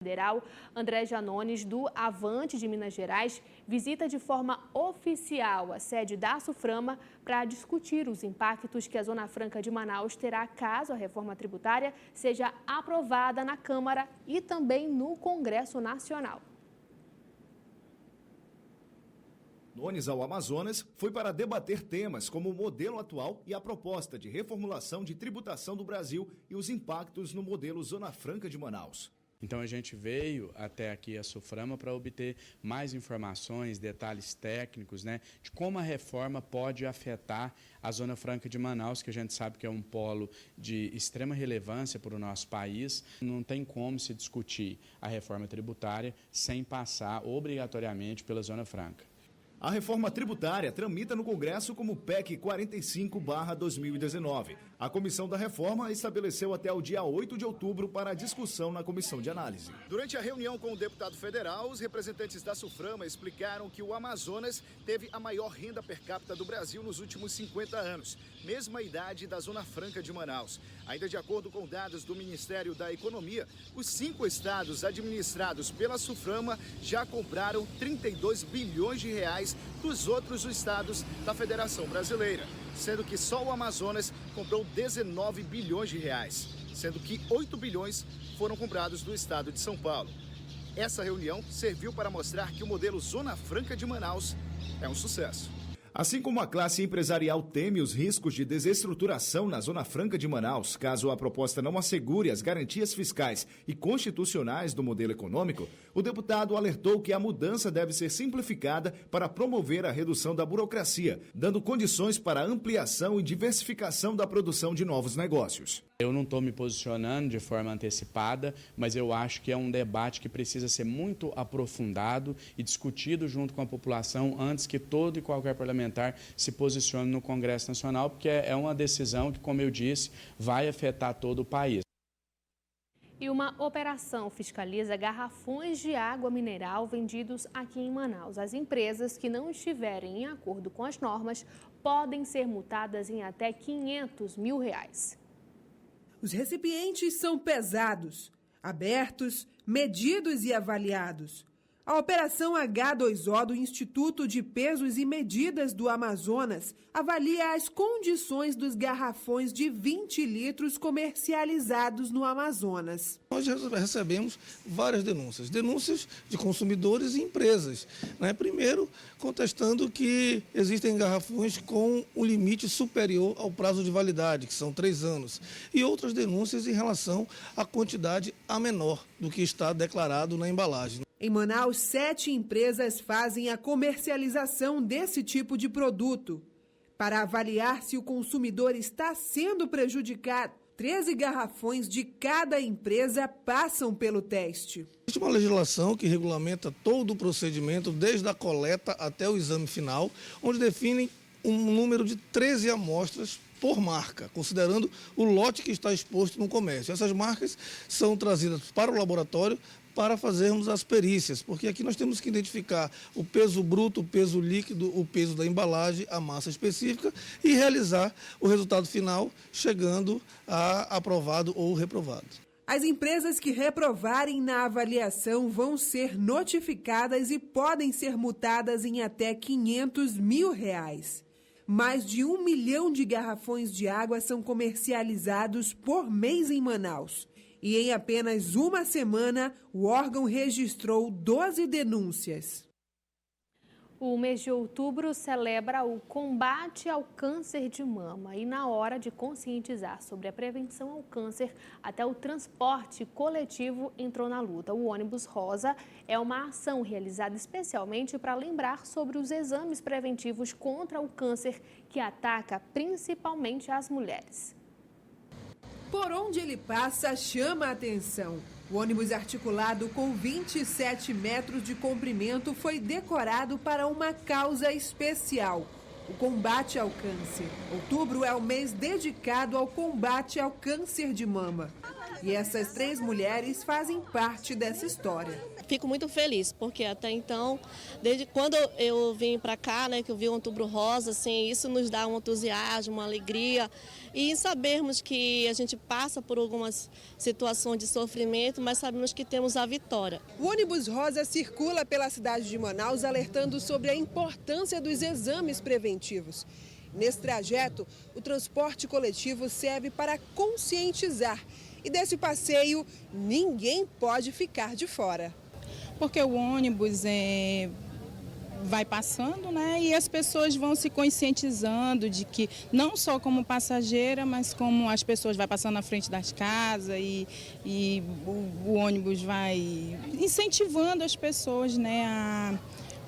Federal, André Janones, do Avante de Minas Gerais, visita de forma oficial a sede da SUFRAMA para discutir os impactos que a Zona Franca de Manaus terá caso a reforma tributária seja aprovada na Câmara e também no Congresso Nacional. Janones ao Amazonas foi para debater temas como o modelo atual e a proposta de reformulação de tributação do Brasil e os impactos no modelo Zona Franca de Manaus. Então a gente veio até aqui a SUFRAMA para obter mais informações, detalhes técnicos, de como a reforma pode afetar a Zona Franca de Manaus, que a gente sabe que é um polo de extrema relevância para o nosso país. Não tem como se discutir a reforma tributária sem passar obrigatoriamente pela Zona Franca. A reforma tributária tramita no Congresso como PEC 45/2019. A comissão da reforma estabeleceu até o dia 8 de outubro para a discussão na comissão de análise. Durante a reunião com o deputado federal, os representantes da SUFRAMA explicaram que o Amazonas teve a maior renda per capita do Brasil nos últimos 50 anos, mesma idade da Zona Franca de Manaus. Ainda de acordo com dados do Ministério da Economia, os 5 estados administrados pela SUFRAMA já compraram 32 bilhões de reais dos outros estados da Federação Brasileira, sendo que só o Amazonas comprou 19 bilhões de reais, sendo que 8 bilhões foram comprados do estado de São Paulo. Essa reunião serviu para mostrar que o modelo Zona Franca de Manaus é um sucesso. Assim como a classe empresarial teme os riscos de desestruturação na Zona Franca de Manaus, caso a proposta não assegure as garantias fiscais e constitucionais do modelo econômico, o deputado alertou que a mudança deve ser simplificada para promover a redução da burocracia, dando condições para a ampliação e diversificação da produção de novos negócios. Eu não estou me posicionando de forma antecipada, mas eu acho que é um debate que precisa ser muito aprofundado e discutido junto com a população antes que todo e qualquer parlamentar se posicione no Congresso Nacional, porque é uma decisão que, como eu disse, vai afetar todo o país. E uma operação fiscaliza garrafões de água mineral vendidos aqui em Manaus. As empresas que não estiverem em acordo com as normas podem ser multadas em até R$500 mil. Os recipientes são pesados, abertos, medidos e avaliados. A Operação H2O do Instituto de Pesos e Medidas do Amazonas avalia as condições dos garrafões de 20 litros comercializados no Amazonas. Nós recebemos várias denúncias de consumidores e empresas. Primeiro, contestando que existem garrafões com um limite superior ao prazo de validade, que são 3 anos. E outras denúncias em relação à quantidade a menor do que está declarado na embalagem. Em Manaus, 7 empresas fazem a comercialização desse tipo de produto. Para avaliar se o consumidor está sendo prejudicado, 13 garrafões de cada empresa passam pelo teste. Existe uma legislação que regulamenta todo o procedimento, desde a coleta até o exame final, onde define um número de 13 amostras por marca, considerando o lote que está exposto no comércio. Essas marcas são trazidas para o laboratório para fazermos as perícias, porque aqui nós temos que identificar o peso bruto, o peso líquido, o peso da embalagem, a massa específica e realizar o resultado final, chegando a aprovado ou reprovado. As empresas que reprovarem na avaliação vão ser notificadas e podem ser multadas em até R$500 mil. Mais de 1 milhão de garrafões de água são comercializados por mês em Manaus. E em apenas uma semana, o órgão registrou 12 denúncias. O mês de outubro celebra o combate ao câncer de mama e na hora de conscientizar sobre a prevenção ao câncer, até o transporte coletivo entrou na luta. O ônibus rosa é uma ação realizada especialmente para lembrar sobre os exames preventivos contra o câncer que ataca principalmente as mulheres. Por onde ele passa, chama a atenção. O ônibus articulado com 27 metros de comprimento foi decorado para uma causa especial, o combate ao câncer. Outubro é o mês dedicado ao combate ao câncer de mama. E essas 3 mulheres fazem parte dessa história. Fico muito feliz, porque até então, desde quando eu vim para cá, né, que eu vi o Outubro Rosa, assim, isso nos dá um entusiasmo, uma alegria. E sabermos que a gente passa por algumas situações de sofrimento, mas sabemos que temos a vitória. O ônibus rosa circula pela cidade de Manaus alertando sobre a importância dos exames preventivos. Nesse trajeto, o transporte coletivo serve para conscientizar. E desse passeio, ninguém pode ficar de fora. Porque o ônibus vai passando, né? E as pessoas vão se conscientizando de que não só como passageira, mas como as pessoas vão passando na frente das casas e o ônibus vai incentivando as pessoas, né, a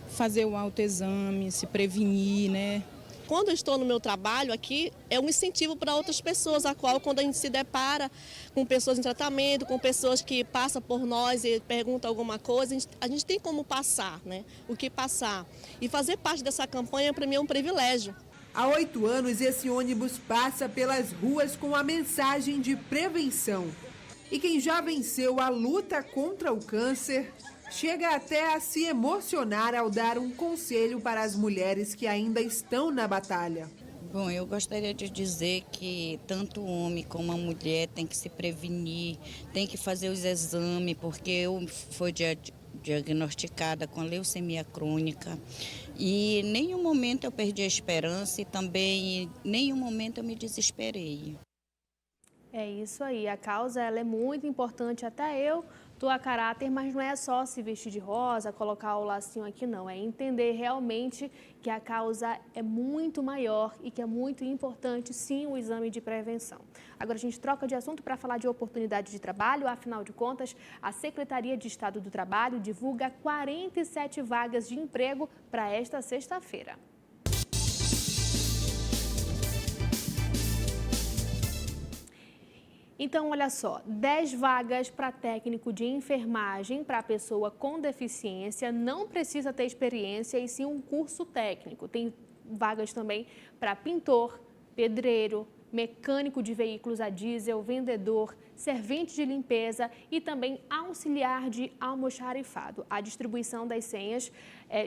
fazer o autoexame, se prevenir, né? Quando eu estou no meu trabalho aqui, é um incentivo para outras pessoas, a qual quando a gente se depara com pessoas em tratamento, com pessoas que passam por nós e perguntam alguma coisa, a gente tem como passar, né? O que passar. E fazer parte dessa campanha, para mim, é um privilégio. Há 8 anos, esse ônibus passa pelas ruas com a mensagem de prevenção. E quem já venceu a luta contra o câncer chega até a se emocionar ao dar um conselho para as mulheres que ainda estão na batalha. Bom, eu gostaria de dizer que tanto o homem como a mulher tem que se prevenir, tem que fazer os exames, porque eu fui diagnosticada com leucemia crônica e em nenhum momento eu perdi a esperança e também em nenhum momento eu me desesperei. É isso aí, a causa ela é muito importante, até eu tô a caráter, mas não é só se vestir de rosa, colocar o lacinho aqui não, é entender realmente que a causa é muito maior e que é muito importante sim o exame de prevenção. Agora a gente troca de assunto para falar de oportunidade de trabalho, afinal de contas, a Secretaria de Estado do Trabalho divulga 47 vagas de emprego para esta sexta-feira. Então, olha só, 10 vagas para técnico de enfermagem para pessoa com deficiência, não precisa ter experiência e sim um curso técnico. Tem vagas também para pintor, pedreiro, mecânico de veículos a diesel, vendedor, servente de limpeza e também auxiliar de almoxarifado. A distribuição das senhas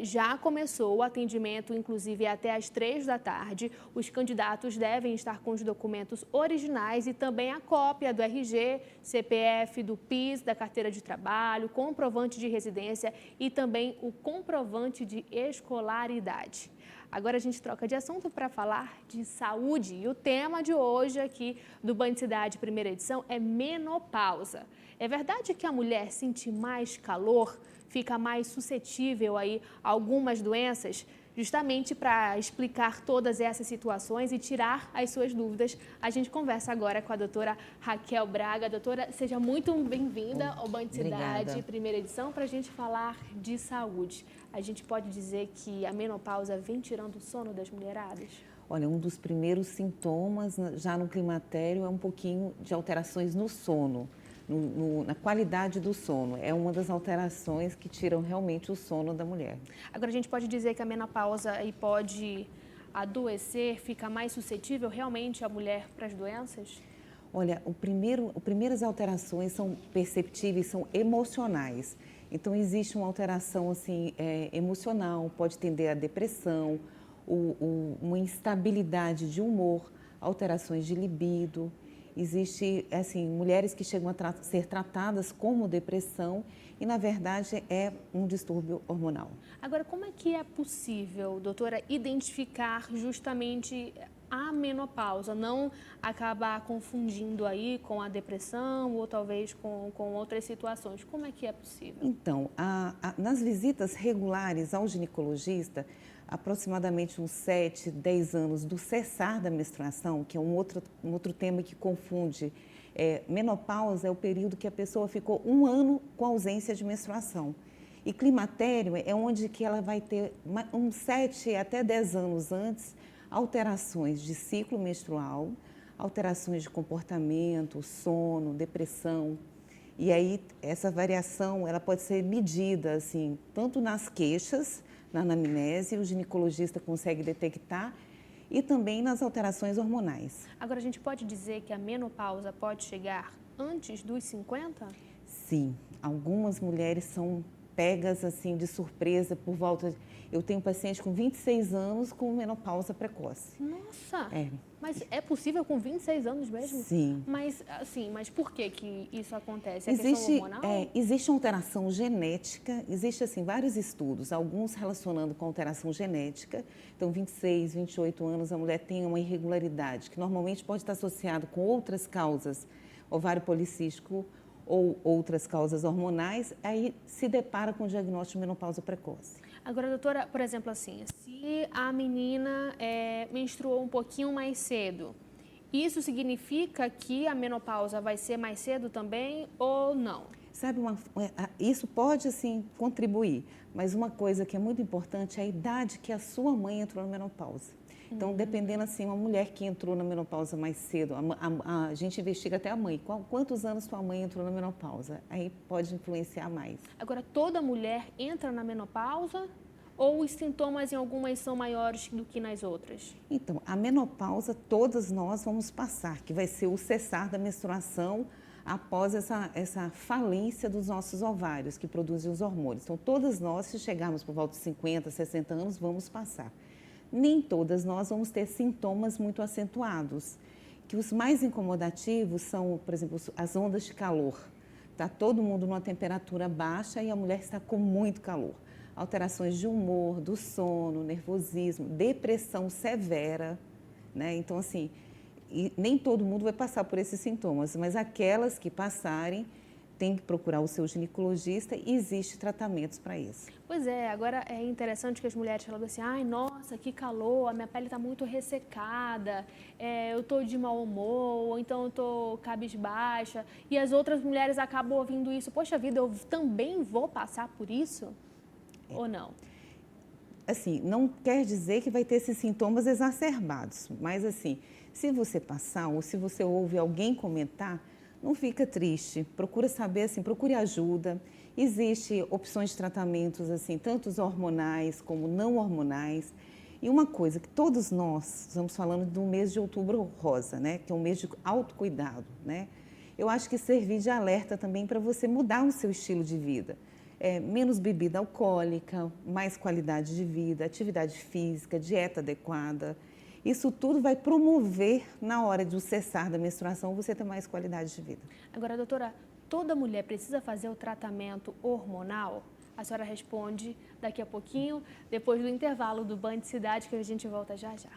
já começou, o atendimento inclusive até às 3 da tarde. Os candidatos devem estar com os documentos originais e também a cópia do RG, CPF, do PIS, da carteira de trabalho, comprovante de residência e também o comprovante de escolaridade. Agora a gente troca de assunto para falar de saúde e o tema de hoje aqui do Band Cidade primeira edição é menopausa. É verdade que a mulher sente mais calor, fica mais suscetível aí a algumas doenças? Justamente para explicar todas essas situações e tirar as suas dúvidas, a gente conversa agora com a doutora Raquel Braga. Doutora, seja muito bem-vinda ao Band Cidade, primeira edição, para a gente falar de saúde. A gente pode dizer que a menopausa vem tirando o sono das mulheradas? Olha, um dos primeiros sintomas já no climatério é um pouquinho de alterações no sono. Na qualidade do sono. É uma das alterações que tiram realmente o sono da mulher. Agora, a gente pode dizer que a menopausa aí pode adoecer, fica mais suscetível realmente a mulher para as doenças? Olha, primeiras alterações são perceptíveis, são emocionais. Então, existe uma alteração assim, emocional, pode tender à depressão, uma instabilidade de humor, alterações de libido. Existe, assim, mulheres que chegam a ser tratadas como depressão e, na verdade, é um distúrbio hormonal. Agora, como é que é possível, doutora, identificar justamente a menopausa, não acabar confundindo aí com a depressão ou talvez com outras situações? Como é que é possível? Então, nas visitas regulares ao ginecologista, aproximadamente uns 7, 10 anos do cessar da menstruação, que é um outro tema que confunde. Menopausa é o período que a pessoa ficou 1 ano com ausência de menstruação. E climatério é onde que ela vai ter uns 7 até 10 anos antes, alterações de ciclo menstrual, alterações de comportamento, sono, depressão. E aí essa variação ela pode ser medida assim, tanto nas queixas, na anamnese, o ginecologista consegue detectar, e também nas alterações hormonais. Agora, a gente pode dizer que a menopausa pode chegar antes dos 50? Sim, algumas mulheres são pegas assim de surpresa por volta. Eu tenho paciente com 26 anos com menopausa precoce. Nossa! É. Mas é possível com 26 anos mesmo? Sim. Mas, assim, mas por que isso acontece? É questão hormonal? Existe uma alteração genética, existe assim vários estudos, alguns relacionando com alteração genética. Então, 26, 28 anos, a mulher tem uma irregularidade, que normalmente pode estar associado com outras causas, ovário policístico ou outras causas hormonais, aí se depara com o diagnóstico de menopausa precoce. Agora, doutora, por exemplo, assim, se a menina menstruou um pouquinho mais cedo, isso significa que a menopausa vai ser mais cedo também ou não? Sabe, isso pode, assim, contribuir, mas uma coisa que é muito importante é a idade que a sua mãe entrou na menopausa. Então, dependendo, assim, uma mulher que entrou na menopausa mais cedo, a gente investiga até a mãe. Quantos anos sua mãe entrou na menopausa? Aí pode influenciar mais. Agora, toda mulher entra na menopausa ou os sintomas em algumas são maiores do que nas outras? Então, a menopausa todas nós vamos passar, que vai ser o cessar da menstruação após essa falência dos nossos ovários, que produzem os hormônios. Então, todas nós, se chegarmos por volta de 50, 60 anos, vamos passar. Nem todas nós vamos ter sintomas muito acentuados, que os mais incomodativos são, por exemplo, as ondas de calor. Está todo mundo numa temperatura baixa e a mulher está com muito calor. Alterações de humor, do sono, nervosismo, depressão severa, né? Então, assim, nem todo mundo vai passar por esses sintomas, mas aquelas que passarem, tem que procurar o seu ginecologista e existe tratamentos para isso. Pois é, agora é interessante que as mulheres falam assim, ai, nossa, que calor, a minha pele está muito ressecada, eu estou de mau humor, ou então eu estou cabisbaixa, e as outras mulheres acabam ouvindo isso, poxa vida, eu também vou passar por isso? Ou não? Assim, não quer dizer que vai ter esses sintomas exacerbados, mas assim, se você passar ou se você ouve alguém comentar, não fica triste, procura saber, assim, procure ajuda. Existem opções de tratamentos, assim, tanto os hormonais como não hormonais. E uma coisa que todos nós, estamos falando do mês de outubro rosa, né, que é um mês de autocuidado, né? Eu acho que servir de alerta também para você mudar o seu estilo de vida. Menos bebida alcoólica, mais qualidade de vida, atividade física, dieta adequada. Isso tudo vai promover, na hora do cessar da menstruação, você ter mais qualidade de vida. Agora, doutora, toda mulher precisa fazer o tratamento hormonal? A senhora responde daqui a pouquinho, depois do intervalo do Band Cidade, que a gente volta já já.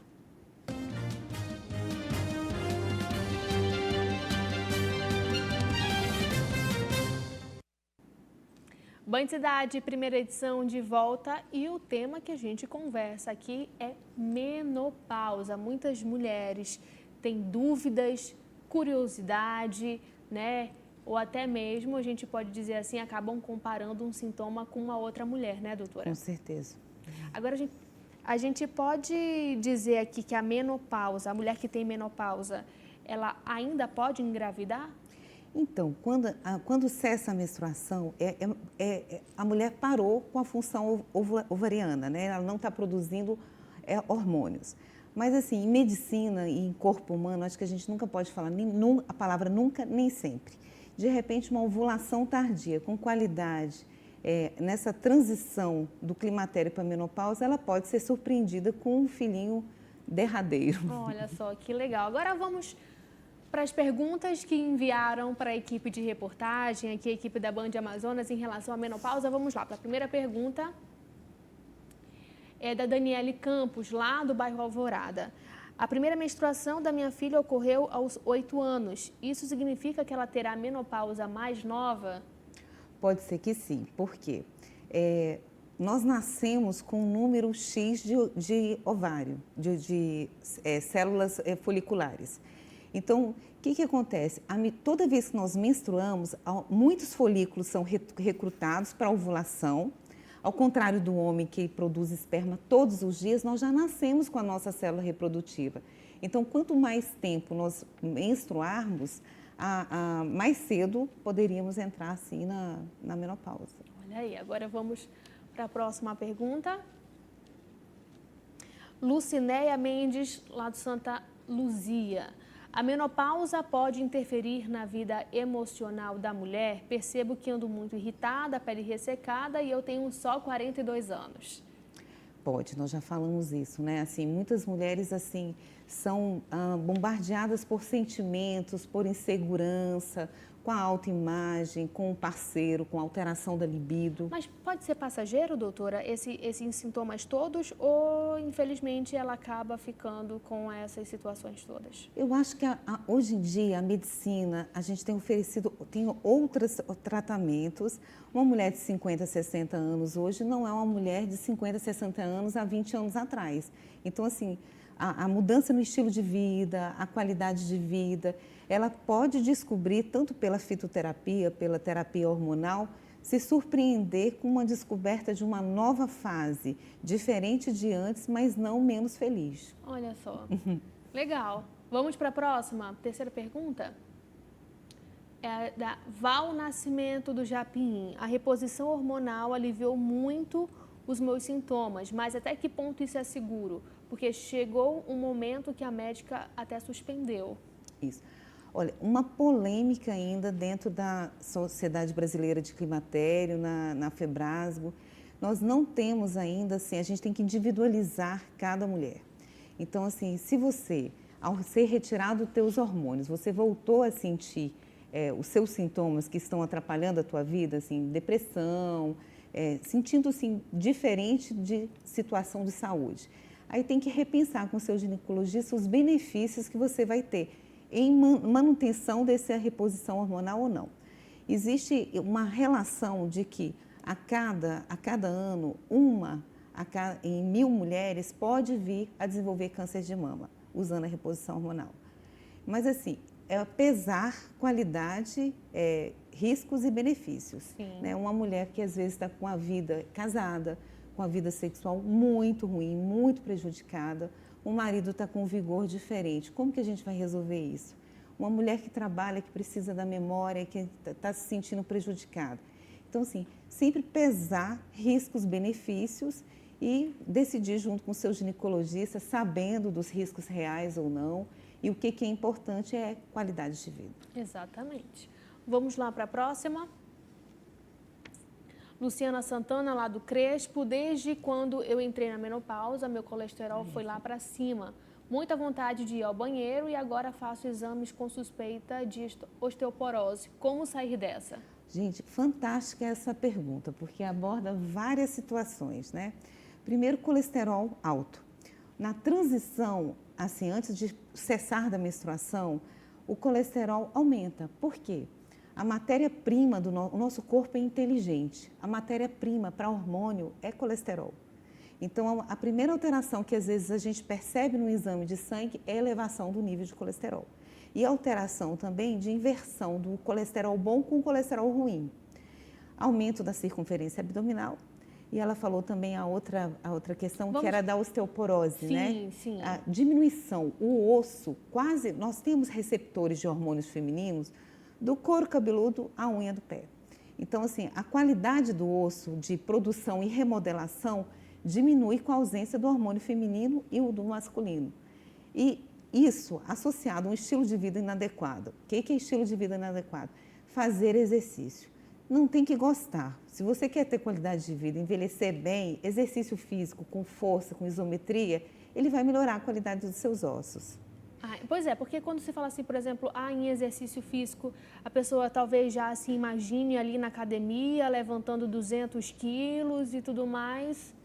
Band Cidade, primeira edição de volta, e o tema que a gente conversa aqui é menopausa. Muitas mulheres têm dúvidas, curiosidade, né? Ou até mesmo, a gente pode dizer assim, acabam comparando um sintoma com uma outra mulher, né, doutora? Com certeza. Agora, a gente pode dizer aqui que a menopausa, a mulher que tem menopausa, ela ainda pode engravidar? Então, quando cessa a menstruação, a mulher parou com a função ovariana, né? Ela não está produzindo hormônios. Mas, assim, em medicina e em corpo humano, acho que a gente nunca pode falar a palavra nunca, nem sempre. De repente, uma ovulação tardia, com qualidade, nessa transição do climatério para a menopausa, ela pode ser surpreendida com um filhinho derradeiro. Olha só, que legal. Agora vamos para as perguntas que enviaram para a equipe de reportagem, aqui a equipe da Band Amazonas, em relação à menopausa. Vamos lá, para a primeira pergunta é da Daniele Campos, lá do bairro Alvorada. A primeira menstruação da minha filha ocorreu aos 8 anos. Isso significa que ela terá menopausa mais nova? Pode ser que sim. Por quê? Nós nascemos com um número X de ovário, de células foliculares. Então, o que acontece? Toda vez que nós menstruamos, muitos folículos são recrutados para a ovulação. Ao contrário do homem que produz esperma todos os dias, nós já nascemos com a nossa célula reprodutiva. Então, quanto mais tempo nós menstruarmos, mais cedo poderíamos entrar, assim, na menopausa. Olha aí, agora vamos para a próxima pergunta. Lucinéia Mendes, lá do Santa Luzia. A menopausa pode interferir na vida emocional da mulher? Percebo que ando muito irritada, pele ressecada e eu tenho só 42 anos. Pode, nós já falamos isso, né? Assim, muitas mulheres assim são bombardeadas por sentimentos, por insegurança, com a autoimagem, com o parceiro, com a alteração da libido. Mas pode ser passageiro, doutora, esses sintomas todos, ou infelizmente ela acaba ficando com essas situações todas? Eu acho que hoje em dia a medicina, a gente tem oferecido, tem outros tratamentos. Uma mulher de 50, 60 anos hoje não é uma mulher de 50, 60 anos há 20 anos atrás. Então, assim, a mudança no estilo de vida, a qualidade de vida, ela pode descobrir, tanto pela fitoterapia, pela terapia hormonal, se surpreender com uma descoberta de uma nova fase, diferente de antes, mas não menos feliz. Olha só, legal. Vamos para a próxima, terceira pergunta? É da Val Nascimento do Japim. A reposição hormonal aliviou muito os meus sintomas, mas até que ponto isso é seguro? Porque chegou um momento que a médica até suspendeu. Isso. Olha, uma polêmica ainda dentro da Sociedade Brasileira de Climatério, na Febrasgo. Nós não temos ainda, assim, a gente tem que individualizar cada mulher. Então, assim, se você, ao ser retirado os teus hormônios, você voltou a sentir os seus sintomas que estão atrapalhando a tua vida, assim, depressão, sentindo-se diferente de situação de saúde. Aí tem que repensar com o seu ginecologista os benefícios que você vai ter em manutenção dessa reposição hormonal ou não. Existe uma relação de que a cada ano, em 1000 mulheres pode vir a desenvolver câncer de mama, usando a reposição hormonal. Mas assim, é pesar qualidade, riscos e benefícios. Né? Uma mulher que às vezes está com a vida casada, com a vida sexual muito ruim, muito prejudicada, o marido está com um vigor diferente. Como que a gente vai resolver isso? Uma mulher que trabalha, que precisa da memória, que está se sentindo prejudicada. Então, assim, sempre pesar riscos, benefícios e decidir junto com o seu ginecologista, sabendo dos riscos reais ou não. E o que é importante é qualidade de vida. Exatamente. Vamos lá para a próxima. Luciana Santana, lá do Crespo. Desde quando eu entrei na menopausa, meu colesterol foi lá para cima. Muita vontade de ir ao banheiro e agora faço exames com suspeita de osteoporose. Como sair dessa? Gente, fantástica essa pergunta, porque aborda várias situações, né? Primeiro, colesterol alto. Na transição, assim, antes de cessar da menstruação, o colesterol aumenta. Por quê? A matéria-prima do nosso corpo é inteligente. A matéria-prima para hormônio é colesterol. Então, a primeira alteração que às vezes a gente percebe no exame de sangue é a elevação do nível de colesterol. E a alteração também de inversão do colesterol bom com o colesterol ruim. Aumento da circunferência abdominal. E ela falou também a outra questão, que era da osteoporose, né? Sim, sim. A diminuição, o osso, nós temos receptores de hormônios femininos do couro cabeludo à unha do pé. Então, assim, a qualidade do osso de produção e remodelação diminui com a ausência do hormônio feminino e o do masculino. E isso associado a um estilo de vida inadequado. O que é estilo de vida inadequado? Fazer exercício. Não tem que gostar. Se você quer ter qualidade de vida, envelhecer bem, exercício físico com força, com isometria, ele vai melhorar a qualidade dos seus ossos. Pois é, porque quando você fala assim, por exemplo, em exercício físico, a pessoa talvez já se imagine ali na academia, levantando 200 quilos e tudo mais.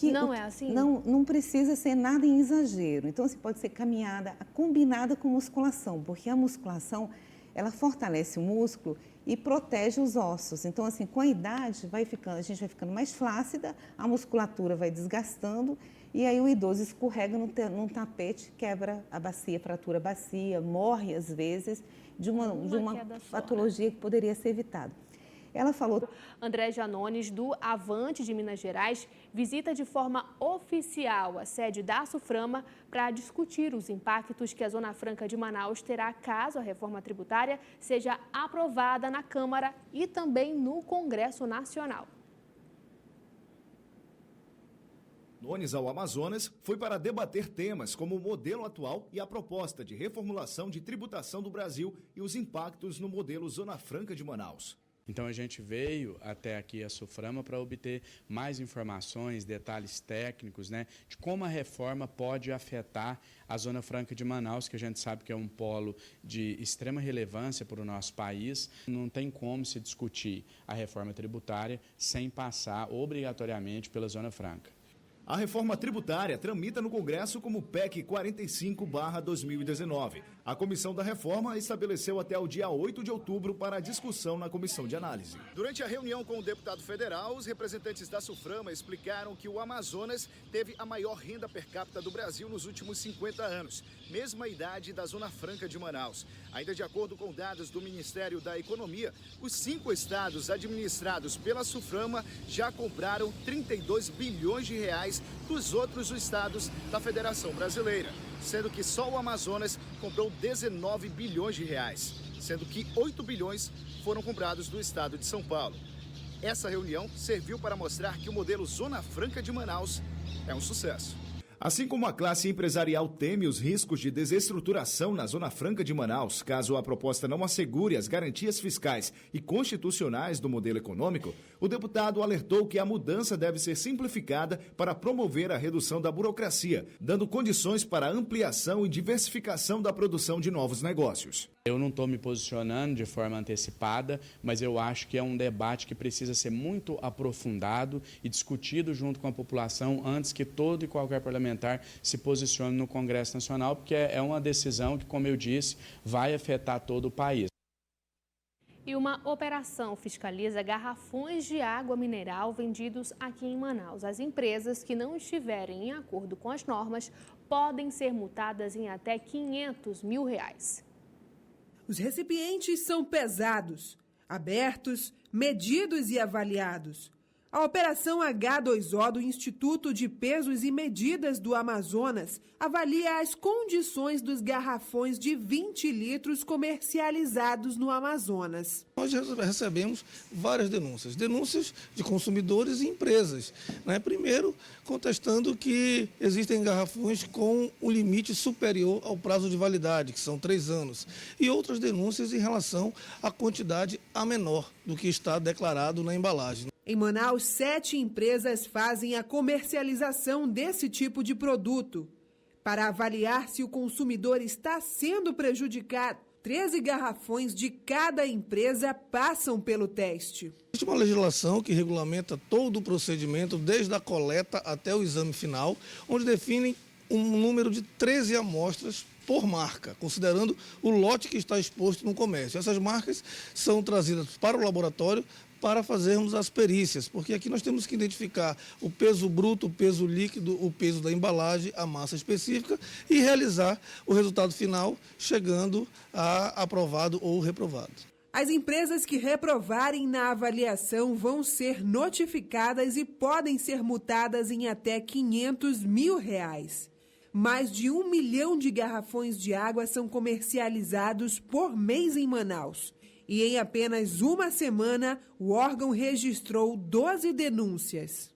Não é assim? Não precisa ser nada em exagero. Então, assim, pode ser caminhada combinada com musculação, porque a musculação, ela fortalece o músculo e protege os ossos. Então, assim, com a idade, a gente vai ficando mais flácida, a musculatura vai desgastando e aí o idoso escorrega num tapete, quebra a bacia, fratura a bacia, morre às vezes de uma patologia que poderia ser evitada. Ela falou... André Janones, do Avante de Minas Gerais, visita de forma oficial a sede da SUFRAMA para discutir os impactos que a Zona Franca de Manaus terá caso a reforma tributária seja aprovada na Câmara e também no Congresso Nacional. Nunes ao Amazonas foi para debater temas como o modelo atual e a proposta de reformulação de tributação do Brasil e os impactos no modelo Zona Franca de Manaus. Então a gente veio até aqui a Suframa para obter mais informações, detalhes técnicos, né, de como a reforma pode afetar a Zona Franca de Manaus, que a gente sabe que é um polo de extrema relevância para o nosso país. Não tem como se discutir a reforma tributária sem passar obrigatoriamente pela Zona Franca. A reforma tributária tramita no Congresso como PEC 45/2019. A comissão da reforma estabeleceu até o dia 8 de outubro para a discussão na comissão de análise. Durante a reunião com o deputado federal, os representantes da Suframa explicaram que o Amazonas teve a maior renda per capita do Brasil nos últimos 50 anos, mesma idade da Zona Franca de Manaus. Ainda de acordo com dados do Ministério da Economia, os 5 estados administrados pela Suframa já compraram 32 bilhões de reais dos outros estados da Federação Brasileira, sendo que só o Amazonas comprou 19 bilhões de reais, sendo que 8 bilhões foram comprados do estado de São Paulo. Essa reunião serviu para mostrar que o modelo Zona Franca de Manaus é um sucesso. Assim como a classe empresarial teme os riscos de desestruturação na Zona Franca de Manaus, caso a proposta não assegure as garantias fiscais e constitucionais do modelo econômico, o deputado alertou que a mudança deve ser simplificada para promover a redução da burocracia, dando condições para a ampliação e diversificação da produção de novos negócios. Eu não estou me posicionando de forma antecipada, mas eu acho que é um debate que precisa ser muito aprofundado e discutido junto com a população antes que todo e qualquer parlamentar se posicione no Congresso Nacional, porque é uma decisão que, como eu disse, vai afetar todo o país. E uma operação fiscaliza garrafões de água mineral vendidos aqui em Manaus. As empresas que não estiverem em acordo com as normas podem ser multadas em até R$500 mil. Os recipientes são pesados, abertos, medidos e avaliados. A Operação H2O do Instituto de Pesos e Medidas do Amazonas avalia as condições dos garrafões de 20 litros comercializados no Amazonas. Nós recebemos várias denúncias de consumidores e empresas. Primeiro, contestando que existem garrafões com um limite superior ao prazo de validade, que são 3 anos. E outras denúncias em relação à quantidade a menor do que está declarado na embalagem. Em Manaus, 7 empresas fazem a comercialização desse tipo de produto. Para avaliar se o consumidor está sendo prejudicado, 13 garrafões de cada empresa passam pelo teste. Existe uma legislação que regulamenta todo o procedimento, desde a coleta até o exame final, onde define um número de 13 amostras por marca, considerando o lote que está exposto no comércio. Essas marcas são trazidas para o laboratório para fazermos as perícias, porque aqui nós temos que identificar o peso bruto, o peso líquido, o peso da embalagem, a massa específica e realizar o resultado final, chegando a aprovado ou reprovado. As empresas que reprovarem na avaliação vão ser notificadas e podem ser multadas em até R$500 mil. Mais de 1 milhão de garrafões de água são comercializados por mês em Manaus. E em apenas uma semana, o órgão registrou 12 denúncias.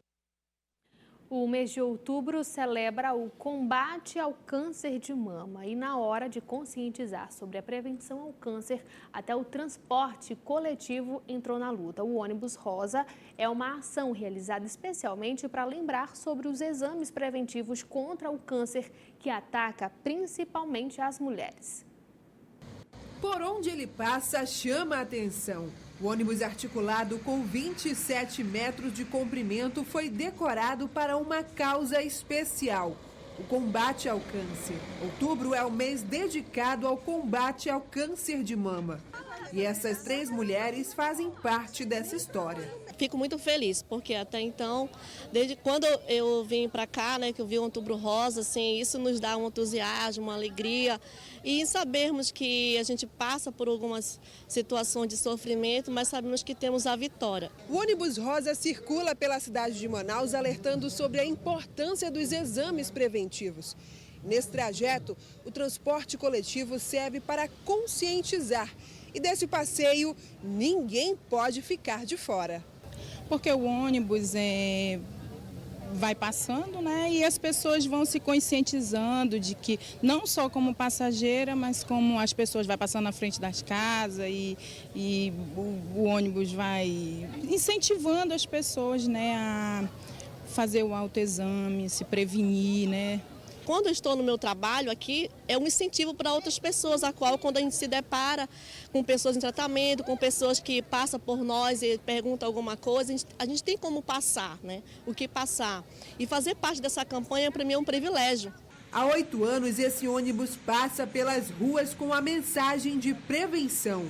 O mês de outubro celebra o combate ao câncer de mama e na hora de conscientizar sobre a prevenção ao câncer, até o transporte coletivo entrou na luta. O ônibus rosa é uma ação realizada especialmente para lembrar sobre os exames preventivos contra o câncer que ataca principalmente as mulheres. Por onde ele passa, chama a atenção. O ônibus articulado com 27 metros de comprimento foi decorado para uma causa especial, o combate ao câncer. Outubro é o mês dedicado ao combate ao câncer de mama. E essas 3 mulheres fazem parte dessa história. Fico muito feliz, porque até então, desde quando eu vim para cá, que eu vi o Outubro Rosa, assim, isso nos dá um entusiasmo, uma alegria. E sabermos que a gente passa por algumas situações de sofrimento, mas sabemos que temos a vitória. O ônibus rosa circula pela cidade de Manaus, alertando sobre a importância dos exames preventivos. Nesse trajeto, o transporte coletivo serve para conscientizar. E desse passeio, ninguém pode ficar de fora. Porque o ônibus vai passando, né? E as pessoas vão se conscientizando de que não só como passageira, mas como as pessoas vai passando na frente das casas e o ônibus vai incentivando as pessoas, né, a fazer o autoexame, se prevenir, né? Quando eu estou no meu trabalho aqui, é um incentivo para outras pessoas, a qual quando a gente se depara com pessoas em tratamento, com pessoas que passam por nós e perguntam alguma coisa, a gente tem como passar, né? O que passar. E fazer parte dessa campanha, para mim, é um privilégio. Há 8 anos, esse ônibus passa pelas ruas com a mensagem de prevenção.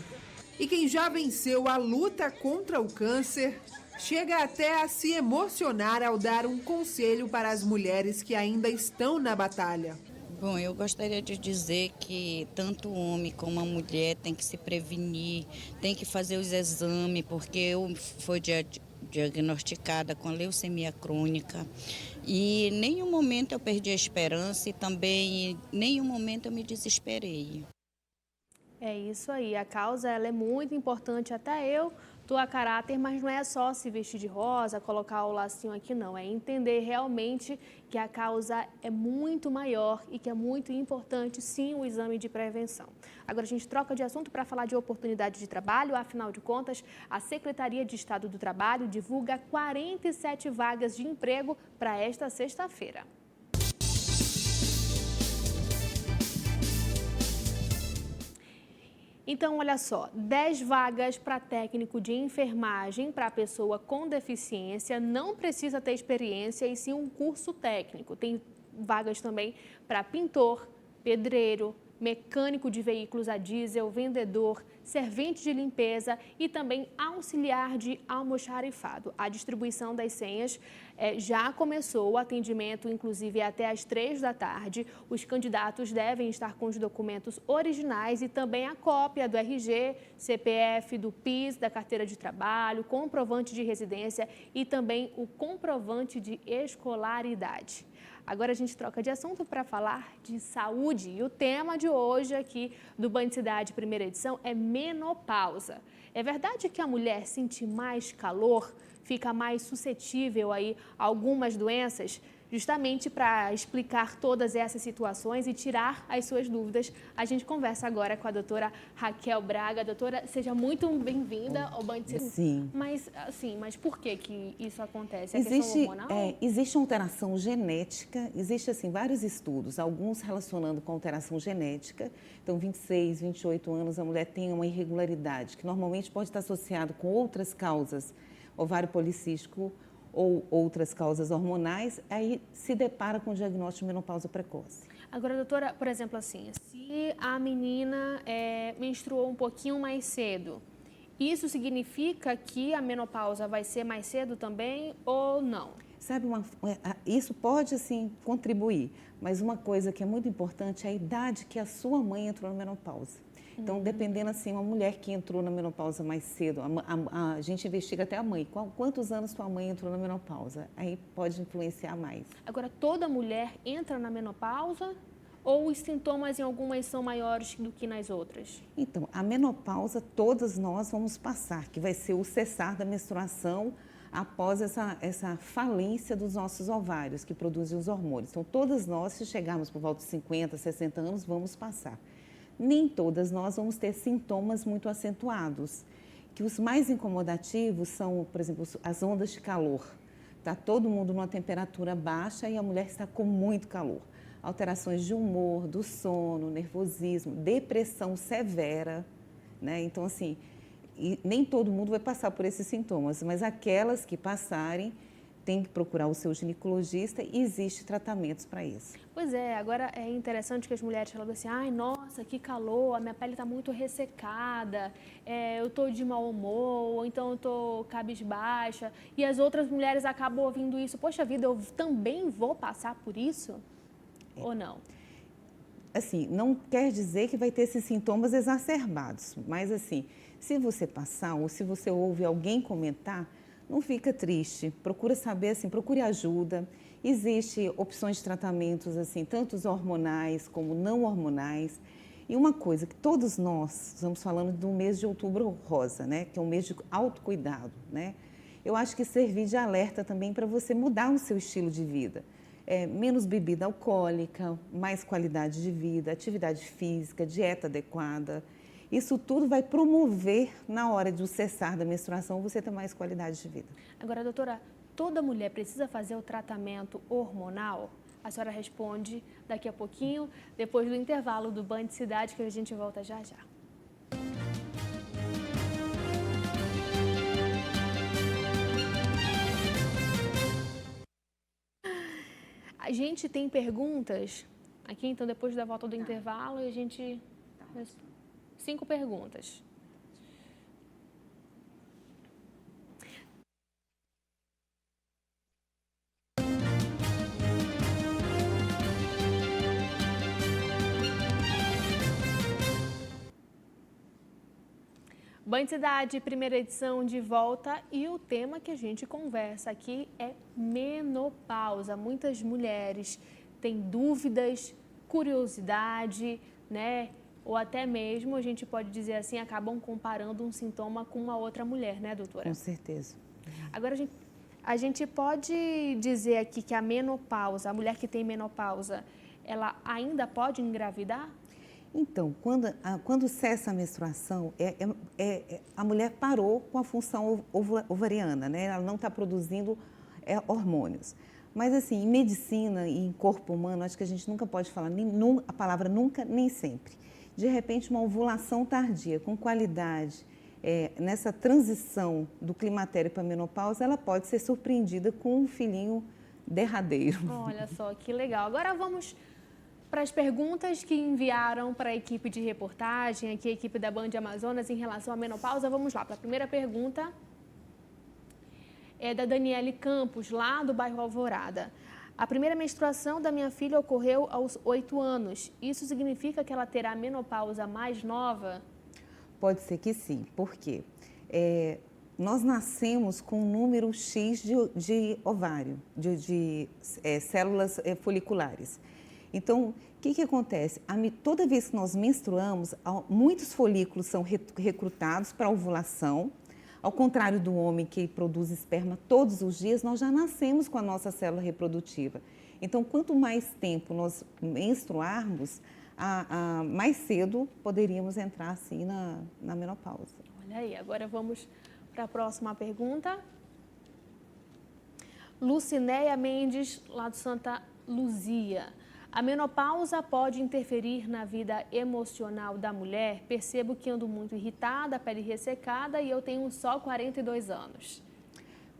E quem já venceu a luta contra o câncer chega até a se emocionar ao dar um conselho para as mulheres que ainda estão na batalha. Bom, eu gostaria de dizer que tanto o homem como a mulher tem que se prevenir, tem que fazer os exames, porque eu fui diagnosticada com leucemia crônica e em nenhum momento eu perdi a esperança e também em nenhum momento eu me desesperei. É isso aí, a causa ela é muito importante, até eu estou a caráter, mas não é só se vestir de rosa, colocar o lacinho aqui não, é entender realmente que a causa é muito maior e que é muito importante sim o exame de prevenção. Agora a gente troca de assunto para falar de oportunidade de trabalho, afinal de contas a Secretaria de Estado do Trabalho divulga 47 vagas de emprego para esta sexta-feira. Então, olha só, 10 vagas para técnico de enfermagem para pessoa com deficiência, não precisa ter experiência e sim um curso técnico. Tem vagas também para pintor, pedreiro, mecânico de veículos a diesel, vendedor, servente de limpeza e também auxiliar de almoxarifado. A distribuição das senhas já começou, o atendimento inclusive até às 3 da tarde. Os candidatos devem estar com os documentos originais e também a cópia do RG, CPF, do PIS, da carteira de trabalho, comprovante de residência e também o comprovante de escolaridade. Agora a gente troca de assunto para falar de saúde e o tema de hoje aqui do Band Cidade, primeira edição, é menopausa. É verdade que a mulher sente mais calor, fica mais suscetível aí a algumas doenças? Justamente para explicar todas essas situações e tirar as suas dúvidas, a gente conversa agora com a doutora Raquel Braga. Doutora, seja muito bem-vinda ao Band Cidade. Sim. Mas por que isso acontece? É questão hormonal? Existe uma alteração genética, existe assim, vários estudos, alguns relacionando com alteração genética. Então, 26, 28 anos, a mulher tem uma irregularidade, que normalmente pode estar associado com outras causas, ovário policístico, ou outras causas hormonais, aí se depara com o diagnóstico de menopausa precoce. Agora, doutora, por exemplo, assim, se a menina menstruou um pouquinho mais cedo, isso significa que a menopausa vai ser mais cedo também ou não? Sabe, isso pode, assim, contribuir, mas uma coisa que é muito importante é a idade que a sua mãe entrou na menopausa. Então, dependendo, assim, uma mulher que entrou na menopausa mais cedo, a gente investiga até a mãe. Quantos anos sua mãe entrou na menopausa? Aí pode influenciar mais. Agora, toda mulher entra na menopausa ou os sintomas em algumas são maiores do que nas outras? Então, a menopausa todas nós vamos passar, que vai ser o cessar da menstruação após essa falência dos nossos ovários, que produzem os hormônios. Então, todas nós, se chegarmos por volta de 50, 60 anos, vamos passar. Nem todas nós vamos ter sintomas muito acentuados, que os mais incomodativos são, por exemplo, as ondas de calor. Está todo mundo numa temperatura baixa e a mulher está com muito calor. Alterações de humor, do sono, nervosismo, depressão severa, né? Então, assim, nem todo mundo vai passar por esses sintomas, mas aquelas que passarem, tem que procurar o seu ginecologista e existe tratamentos para isso. Pois é, agora é interessante que as mulheres falam assim, ai, nossa, que calor, a minha pele está muito ressecada, eu estou de mau humor, ou então eu estou cabisbaixa, e as outras mulheres acabam ouvindo isso, poxa vida, eu também vou passar por isso? Ou não? Assim, não quer dizer que vai ter esses sintomas exacerbados, mas assim, se você passar ou se você ouve alguém comentar, não fica triste, procura saber, assim, procure ajuda. Existem opções de tratamentos, assim, tanto hormonais como não hormonais. E uma coisa que todos nós estamos falando do mês de outubro rosa, né? Que é um mês de autocuidado, né? eu acho que servir de alerta também para você mudar o seu estilo de vida. Menos bebida alcoólica, mais qualidade de vida, atividade física, dieta adequada. Isso tudo vai promover, na hora do cessar da menstruação, você ter mais qualidade de vida. Agora, doutora, toda mulher precisa fazer o tratamento hormonal? A senhora responde daqui a pouquinho, depois do intervalo do Band Cidade, que a gente volta já já. A gente tem perguntas aqui, então depois da volta do intervalo, a gente... 5 perguntas. Band Cidade, primeira edição de volta, e o tema que a gente conversa aqui é menopausa. Muitas mulheres têm dúvidas, curiosidade, né? Ou até mesmo, a gente pode dizer assim, acabam comparando um sintoma com uma outra mulher, né, doutora? Com certeza. Agora, a gente pode dizer aqui que a menopausa, a mulher que tem menopausa, ela ainda pode engravidar? Então, quando cessa a menstruação, a mulher parou com a função ovariana, né? Ela não está produzindo hormônios. Mas, assim, em medicina e em corpo humano, acho que a gente nunca pode falar a palavra nunca, nem sempre. De repente, uma ovulação tardia, com qualidade, nessa transição do climatério para a menopausa, ela pode ser surpreendida com um filhinho derradeiro. Olha só, que legal. Agora vamos para as perguntas que enviaram para a equipe de reportagem, aqui a equipe da Band Amazonas, em relação à menopausa. Vamos lá, para a primeira pergunta é da Daniele Campos, lá do bairro Alvorada. A primeira menstruação da minha filha ocorreu aos 8 anos. Isso significa que ela terá menopausa mais nova? Pode ser que sim. Por quê? Nós nascemos com um número X de ovário, de células foliculares. Então, o que acontece? Toda vez que nós menstruamos, muitos folículos são recrutados para a ovulação. Ao contrário do homem que produz esperma todos os dias, nós já nascemos com a nossa célula reprodutiva. Então, quanto mais tempo nós menstruarmos, mais cedo poderíamos entrar, assim, na menopausa. Olha aí, agora vamos para a próxima pergunta. Lucinéia Mendes, lá do Santa Luzia. A menopausa pode interferir na vida emocional da mulher? Percebo que ando muito irritada, pele ressecada e eu tenho só 42 anos.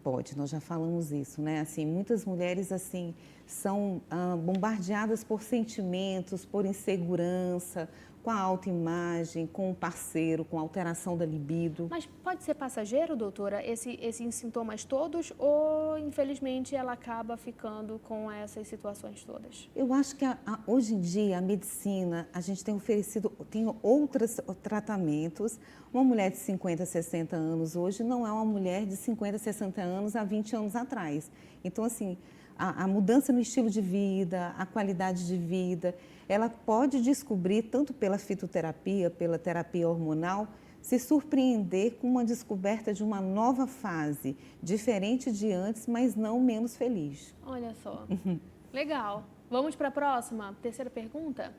Pode, nós já falamos isso, né? Assim, muitas mulheres assim são bombardeadas por sentimentos, por insegurança, com a autoimagem, com o parceiro, com a alteração da libido. Mas pode ser passageiro, doutora, esses sintomas todos, ou infelizmente ela acaba ficando com essas situações todas? Eu acho que hoje em dia a medicina, a gente tem oferecido, tem outros tratamentos. Uma mulher de 50, 60 anos hoje não é uma mulher de 50, 60 anos há 20 anos atrás. Então, assim, a mudança no estilo de vida, a qualidade de vida, ela pode descobrir, tanto pela fitoterapia, pela terapia hormonal, se surpreender com uma descoberta de uma nova fase, diferente de antes, mas não menos feliz. Olha só, legal. Vamos para a próxima, terceira pergunta?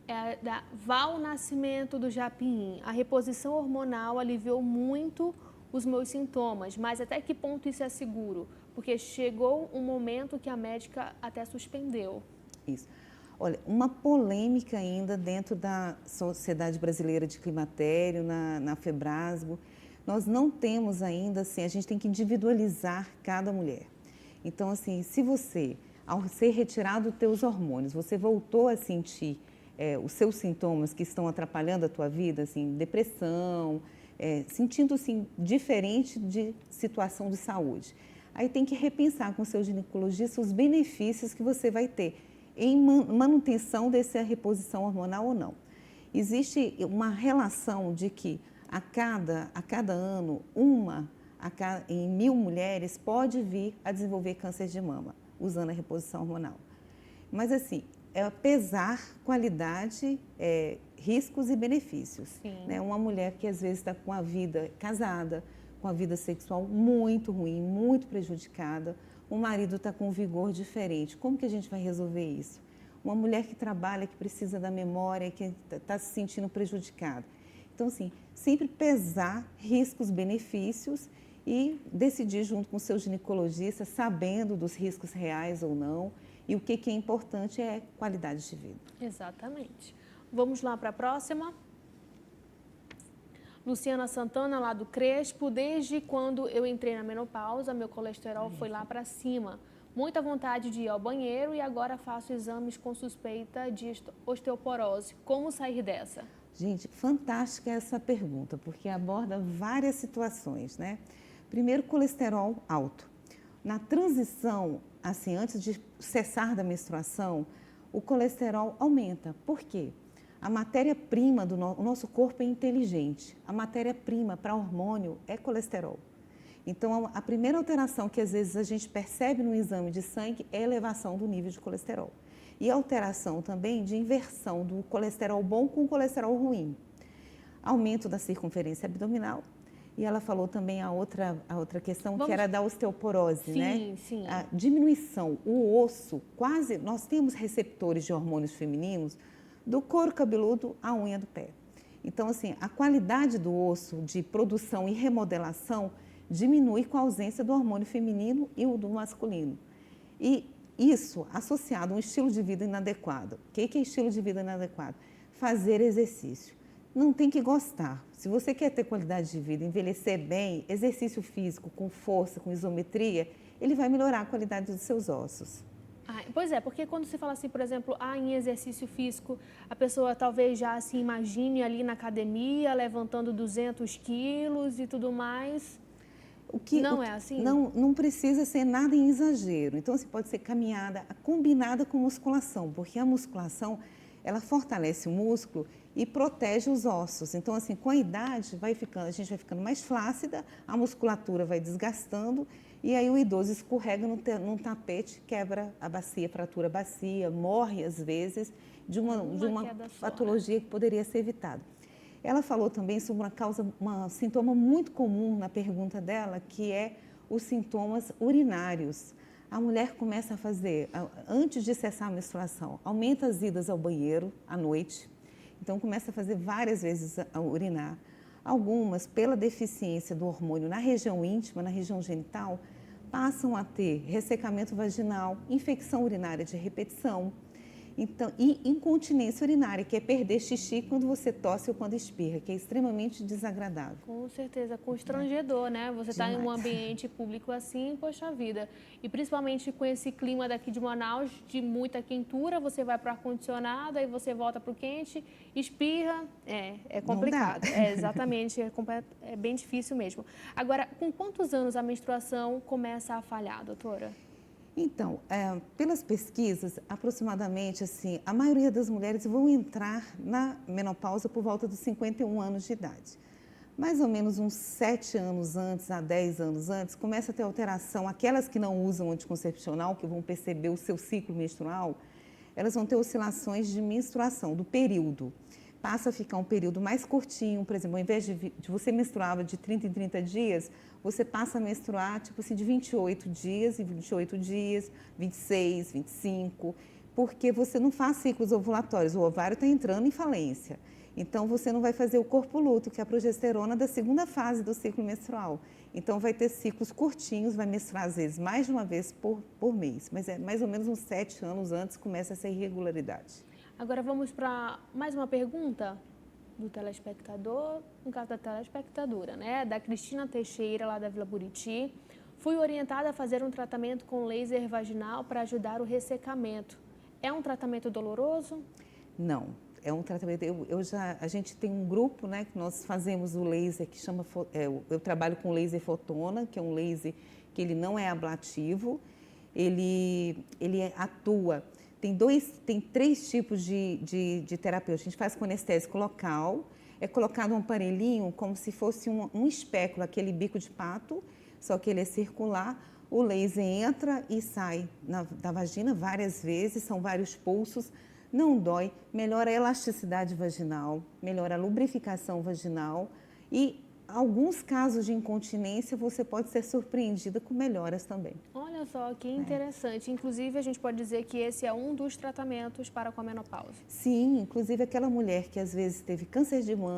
É da Val Nascimento do Japim. A reposição hormonal aliviou muito os meus sintomas, mas até que ponto isso é seguro? Porque chegou um momento que a médica até suspendeu. Isso. Olha, uma polêmica ainda dentro da Sociedade Brasileira de Climatério, na Febrasgo. Nós não temos ainda, assim, a gente tem que individualizar cada mulher. Então, assim, se você, ao ser retirado os teus hormônios, você voltou a sentir os seus sintomas que estão atrapalhando a tua vida, assim, depressão, sentindo, assim, diferente de situação de saúde. Aí tem que repensar com o seu ginecologista os benefícios que você vai ter em manutenção dessa reposição hormonal ou não. Existe uma relação de que a cada ano, em 1000 mulheres pode vir a desenvolver câncer de mama, usando a reposição hormonal. Mas assim, pesar qualidade, riscos e benefícios. Né? Uma mulher que às vezes está com a vida casada, com a vida sexual muito ruim, muito prejudicada. O marido está com um vigor diferente. Como que a gente vai resolver isso? Uma mulher que trabalha, que precisa da memória, que está se sentindo prejudicada. Então, assim, sempre pesar riscos, benefícios e decidir junto com o seu ginecologista, sabendo dos riscos reais ou não. E o que é importante é qualidade de vida. Exatamente. Vamos lá para a próxima. Luciana Santana, lá do Crespo. Desde quando eu entrei na menopausa, meu colesterol foi lá para cima. Muita vontade de ir ao banheiro e agora faço exames com suspeita de osteoporose. Como sair dessa? Gente, fantástica essa pergunta, porque aborda várias situações, né? Primeiro, colesterol alto. Na transição, assim, antes de cessar da menstruação, o colesterol aumenta. Por quê? A matéria-prima do nosso corpo é inteligente. A matéria-prima para hormônio é colesterol. Então, a primeira alteração que às vezes a gente percebe no exame de sangue é a elevação do nível de colesterol. E a alteração também de inversão do colesterol bom com o colesterol ruim. Aumento da circunferência abdominal. E ela falou também a outra questão, que era da osteoporose, né? Sim, sim. A diminuição, o osso, quase, nós temos receptores de hormônios femininos do couro cabeludo à unha do pé. Então, assim, a qualidade do osso de produção e remodelação diminui com a ausência do hormônio feminino e o do masculino. E isso associado a um estilo de vida inadequado. O que é estilo de vida inadequado? Fazer exercício. Não tem que gostar. Se você quer ter qualidade de vida, envelhecer bem, exercício físico com força, com isometria, ele vai melhorar a qualidade dos seus ossos. Pois é, porque quando se fala assim, por exemplo, em exercício físico, a pessoa talvez já se imagine ali na academia, levantando 200 quilos e tudo mais. Não é assim? Não precisa ser nada em exagero. Então, assim, pode ser caminhada combinada com musculação, porque a musculação, ela fortalece o músculo e protege os ossos. Então, assim, com a idade, a gente vai ficando mais flácida, a musculatura vai desgastando e aí o idoso escorrega num tapete, quebra a bacia, fratura a bacia, morre às vezes de uma patologia que poderia ser evitada. Ela falou também sobre um sintoma muito comum na pergunta dela, que é os sintomas urinários. A mulher começa a fazer, antes de cessar a menstruação, aumenta as idas ao banheiro à noite, então começa a fazer várias vezes a urinar. Algumas, pela deficiência do hormônio na região íntima, na região genital, passam a ter ressecamento vaginal, infecção urinária de repetição, então, e incontinência urinária, que é perder xixi quando você tosse ou quando espirra, que é extremamente desagradável. Com certeza, constrangedor, né? Você está em um ambiente público assim, poxa vida. E principalmente com esse clima daqui de Manaus, de muita quentura, você vai para o ar-condicionado, aí você volta para o quente, espirra, é complicado. Exatamente, é bem difícil mesmo. Agora, com quantos anos a menstruação começa a falhar, doutora? Então, pelas pesquisas, aproximadamente, assim, a maioria das mulheres vão entrar na menopausa por volta dos 51 anos de idade. Mais ou menos uns 7 anos antes, a 10 anos antes, começa a ter alteração. Aquelas que não usam anticoncepcional, que vão perceber o seu ciclo menstrual, elas vão ter oscilações de menstruação, do período. Passa a ficar um período mais curtinho, por exemplo, ao invés de você menstruava de 30 em 30 dias, você passa a menstruar, tipo assim, de 28 dias em 28 dias, 26, 25, porque você não faz ciclos ovulatórios, o ovário está entrando em falência. Então, você não vai fazer o corpo luto, que é a progesterona da segunda fase do ciclo menstrual. Então, vai ter ciclos curtinhos, vai menstruar às vezes mais de uma vez por mês, mas é mais ou menos uns 7 anos antes começa essa irregularidade. Agora vamos para mais uma pergunta do telespectador, no caso da telespectadora, né? Da Cristina Teixeira, lá da Vila Buriti. Fui orientada a fazer um tratamento com laser vaginal para ajudar o ressecamento. É um tratamento doloroso? Não, é um tratamento. A gente tem um grupo, né, que nós fazemos o laser que chama. Eu trabalho com laser fotona, que é um laser que ele não é ablativo, ele atua. Tem 3 tipos de terapia. A gente faz com anestésico local, é colocado um aparelhinho como se fosse um espéculo, aquele bico de pato, só que ele é circular. O laser entra e sai da vagina várias vezes, são vários pulsos, não dói, melhora a elasticidade vaginal, melhora a lubrificação vaginal e alguns casos de incontinência você pode ser surpreendida com melhoras também. Olha só, que interessante. Inclusive, a gente pode dizer que esse é um dos tratamentos para com a menopausa. Sim, inclusive aquela mulher que às vezes teve câncer de mama,